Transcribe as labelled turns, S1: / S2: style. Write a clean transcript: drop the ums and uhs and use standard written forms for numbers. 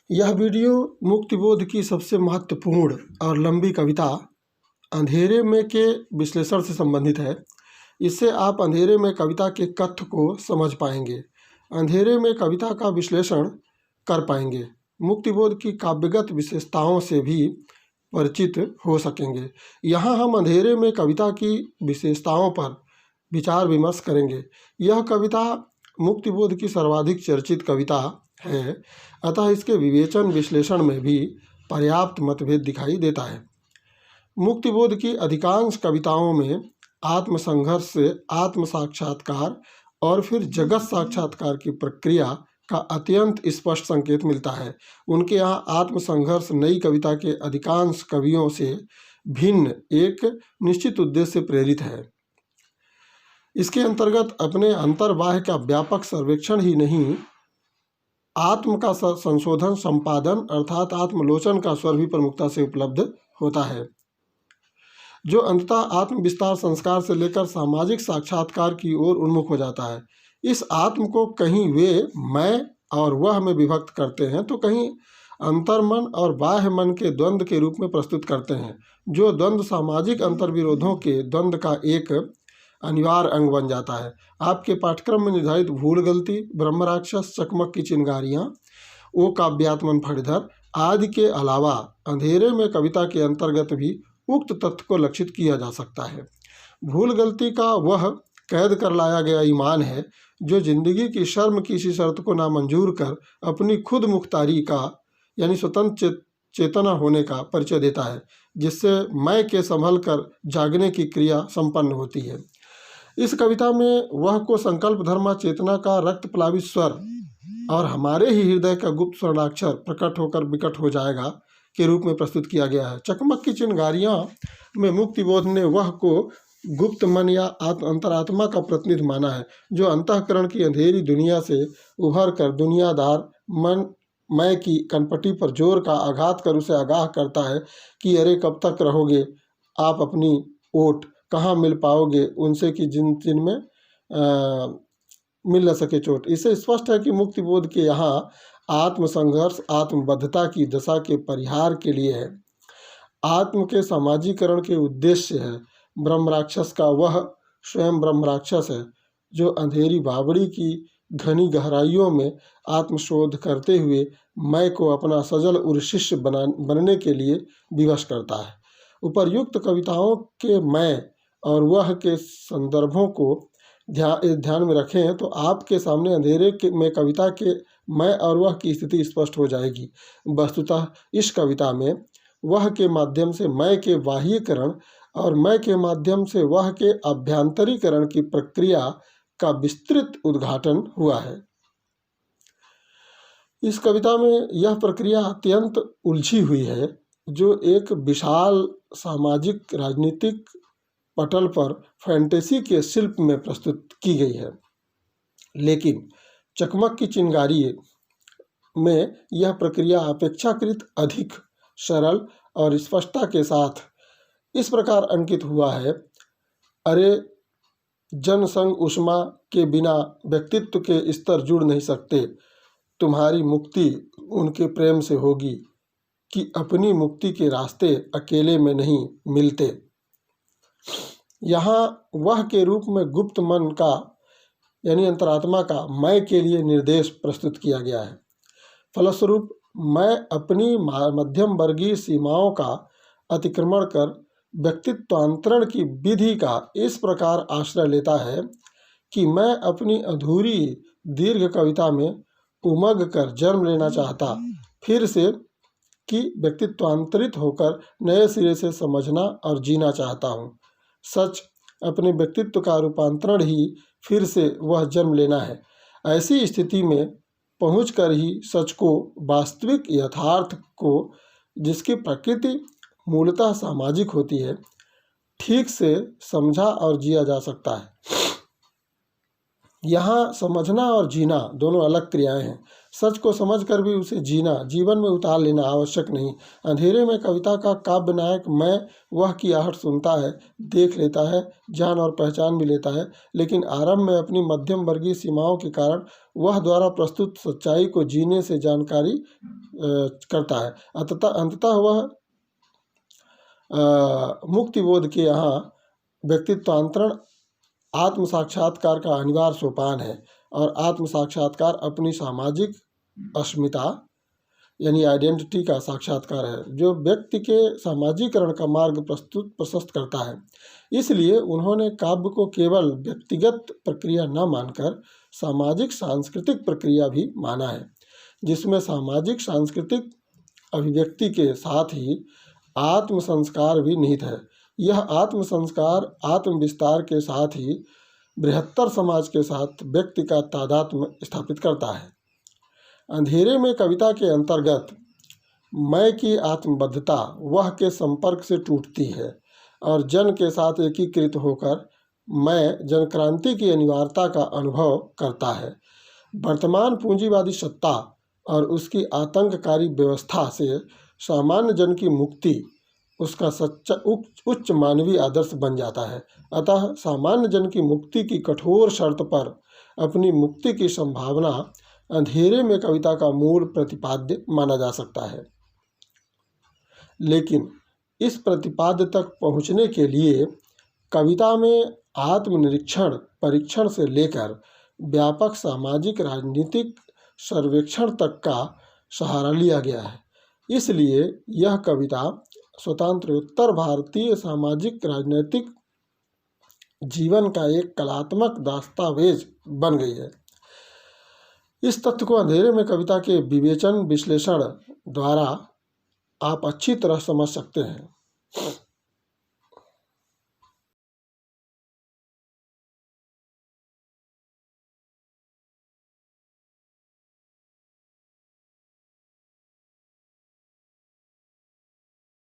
S1: यह वीडियो मुक्तिबोध की सबसे महत्वपूर्ण और लंबी कविता अंधेरे में के विश्लेषण से संबंधित है। इससे आप अंधेरे में कविता के कथ्य को समझ पाएंगे, अंधेरे में कविता का विश्लेषण कर पाएंगे, मुक्तिबोध की काव्यगत विशेषताओं से भी परिचित हो सकेंगे। यहाँ हम अंधेरे में कविता की विशेषताओं पर विचार विमर्श करेंगे। यह कविता मुक्तिबोध की सर्वाधिक चर्चित कविता है, अतः इसके विवेचन विश्लेषण में भी पर्याप्त मतभेद दिखाई देता है। मुक्तिबोध की अधिकांश कविताओं में आत्मसंघर्ष से आत्म साक्षात्कार और फिर जगत साक्षात्कार की प्रक्रिया का अत्यंत स्पष्ट संकेत मिलता है। उनके यहाँ आत्मसंघर्ष नई कविता के अधिकांश कवियों से भिन्न एक निश्चित उद्देश्य से प्रेरित है। इसके अंतर्गत अपने अंतर्बाह्य का व्यापक सर्वेक्षण ही नहीं, आत्म का संशोधन संपादन अर्थात आत्मलोचन का स्वर भी प्रमुखता से उपलब्ध होता है, जो अंततः आत्म विस्तार संस्कार से लेकर सामाजिक साक्षात्कार की ओर उन्मुख हो जाता है। इस आत्म को कहीं वे मैं और वह में विभक्त करते हैं, तो कहीं अंतर्मन और बाह्य मन के द्वंद्व के रूप में प्रस्तुत करते हैं, जो द्वंद्व सामाजिक अंतर्विरोधों के द्वंद्व का एक अनिवार्य अंग बन जाता है। आपके पाठ्यक्रम में निर्धारित भूल गलती, ब्रह्म राक्षस, चकमक की चिंगारियाँ, ओ काव्यात्मन फणिधर आदि के अलावा अंधेरे में कविता के अंतर्गत भी उक्त तथ्य को लक्षित किया जा सकता है। भूल गलती का वह कैद कर लाया गया ईमान है, जो जिंदगी की शर्म की सी शर्त को नामंजूर कर अपनी खुद मुख्तारी का यानी स्वतंत्र चेतना होने का परिचय देता है, जिससे मैं के संभल कर जागने की क्रिया संपन्न होती है। इस कविता में वह को संकल्प धर्मा चेतना का रक्त प्लावित स्वर और हमारे ही हृदय का गुप्त स्वर्णाक्षर प्रकट होकर विकट हो जाएगा के रूप में प्रस्तुत किया गया है। चकमक की चिंगारियाँ में मुक्तिबोध ने वह को गुप्त मन या अंतरात्मा का प्रतिनिधि माना है, जो अंतःकरण की अंधेरी दुनिया से उभर कर दुनियादार मन मैं की कनपटी पर जोर का आघात कर उसे आगाह करता है कि अरे कब तक रहोगे आप अपनी ओट, कहाँ मिल पाओगे उनसे कि जिन में मिल न सके चोट। इससे स्पष्ट है कि मुक्तिबोध के यहाँ आत्मसंघर्ष आत्मबद्धता की दशा के परिहार के लिए है, आत्म के समाजीकरण के उद्देश्य है। ब्रह्म राक्षस का वह स्वयं ब्रह्म राक्षस है, जो अंधेरी बावड़ी की घनी गहराइयों में आत्मशोध करते हुए मैं को अपना सजल और शिष्य बनने के लिए विवश करता है। उपर्युक्त कविताओं के मैं और वह के संदर्भों को ध्यान में रखें तो आपके सामने अंधेरे में कविता के मैं और वह की स्थिति स्पष्ट हो जाएगी। वस्तुतः इस कविता में वह के माध्यम से मैं के बाह्यकरण और मैं के माध्यम से वह के अभ्यंतरीकरण की प्रक्रिया का विस्तृत उद्घाटन हुआ है। इस कविता में यह प्रक्रिया अत्यंत उलझी हुई है, जो एक विशाल सामाजिक राजनीतिक पटल पर फैंटेसी के शिल्प में प्रस्तुत की गई है। लेकिन चकमक की चिंगारी में यह प्रक्रिया अपेक्षाकृत अधिक सरल और स्पष्टता के साथ इस प्रकार अंकित हुआ है। अरे जनसंग उष्मा के बिना व्यक्तित्व के स्तर जुड़ नहीं सकते, तुम्हारी मुक्ति उनके प्रेम से होगी कि अपनी मुक्ति के रास्ते अकेले में नहीं मिलते। यहाँ वह के रूप में गुप्त मन का यानी अंतरात्मा का मैं के लिए निर्देश प्रस्तुत किया गया है। फलस्वरूप मैं अपनी मध्यम वर्गीय सीमाओं का अतिक्रमण कर व्यक्तित्वांतरण की विधि का इस प्रकार आश्रय लेता है कि मैं अपनी अधूरी दीर्घ कविता में उमग कर जन्म लेना चाहता फिर से कि व्यक्तित्वांतरित होकर नए सिरे से समझना और जीना चाहता हूँ। सच अपने व्यक्तित्व का रूपांतरण ही फिर से वह जन्म लेना है। ऐसी स्थिति में पहुंचकर ही सच को, वास्तविक यथार्थ को, जिसकी प्रकृति मूलतः सामाजिक होती है, ठीक से समझा और जिया जा सकता है। यहाँ समझना और जीना दोनों अलग क्रियाएं हैं। सच को समझकर भी उसे जीना, जीवन में उतार लेना आवश्यक नहीं। अंधेरे में कविता का काव्य नायक मैं वह की आहट सुनता है, देख लेता है, जान और पहचान भी लेता है, लेकिन आरंभ में अपनी मध्यम वर्गीय सीमाओं के कारण वह द्वारा प्रस्तुत सच्चाई को जीने से जानकारी करता है। अंततः वह मुक्तिबोध के यहाँ व्यक्तित्वांतरण आत्म साक्षात्कार का अनिवार्य सोपान है। और आत्म साक्षात्कार अपनी सामाजिक अस्मिता यानी आइडेंटिटी का साक्षात्कार है, जो व्यक्ति के सामाजिकरण का मार्ग प्रशस्त करता है। इसलिए उन्होंने काव्य को केवल व्यक्तिगत प्रक्रिया न मानकर सामाजिक सांस्कृतिक प्रक्रिया भी माना है, जिसमें सामाजिक सांस्कृतिक अभिव्यक्ति के साथ ही आत्म संस्कार भी निहित है। यह आत्म संस्कार आत्म विस्तार के साथ ही बृहत्तर समाज के साथ व्यक्ति का तादात्म्य स्थापित करता है। अंधेरे में कविता के अंतर्गत मैं की आत्मबद्धता वह के संपर्क से टूटती है और जन के साथ एकीकृत होकर मैं जनक्रांति की अनिवार्यता का अनुभव करता है। वर्तमान पूंजीवादी सत्ता और उसकी आतंककारी व्यवस्था से सामान्य जन की मुक्ति उसका सच्चा उच्च मानवीय आदर्श बन जाता है। अतः सामान्य जन की मुक्ति की कठोर शर्त पर अपनी मुक्ति की संभावना अंधेरे में कविता का मूल प्रतिपाद्य माना जा सकता है। लेकिन इस प्रतिपाद्य तक पहुँचने के लिए कविता में आत्मनिरीक्षण परीक्षण से लेकर व्यापक सामाजिक राजनीतिक सर्वेक्षण तक का सहारा लिया गया है। इसलिए यह कविता स्वतंत्रोत्तर भारतीय सामाजिक राजनीतिक जीवन का एक कलात्मक दस्तावेज बन गई है। इस तथ्य को अंधेरे में कविता के विवेचन विश्लेषण द्वारा आप अच्छी तरह समझ सकते हैं।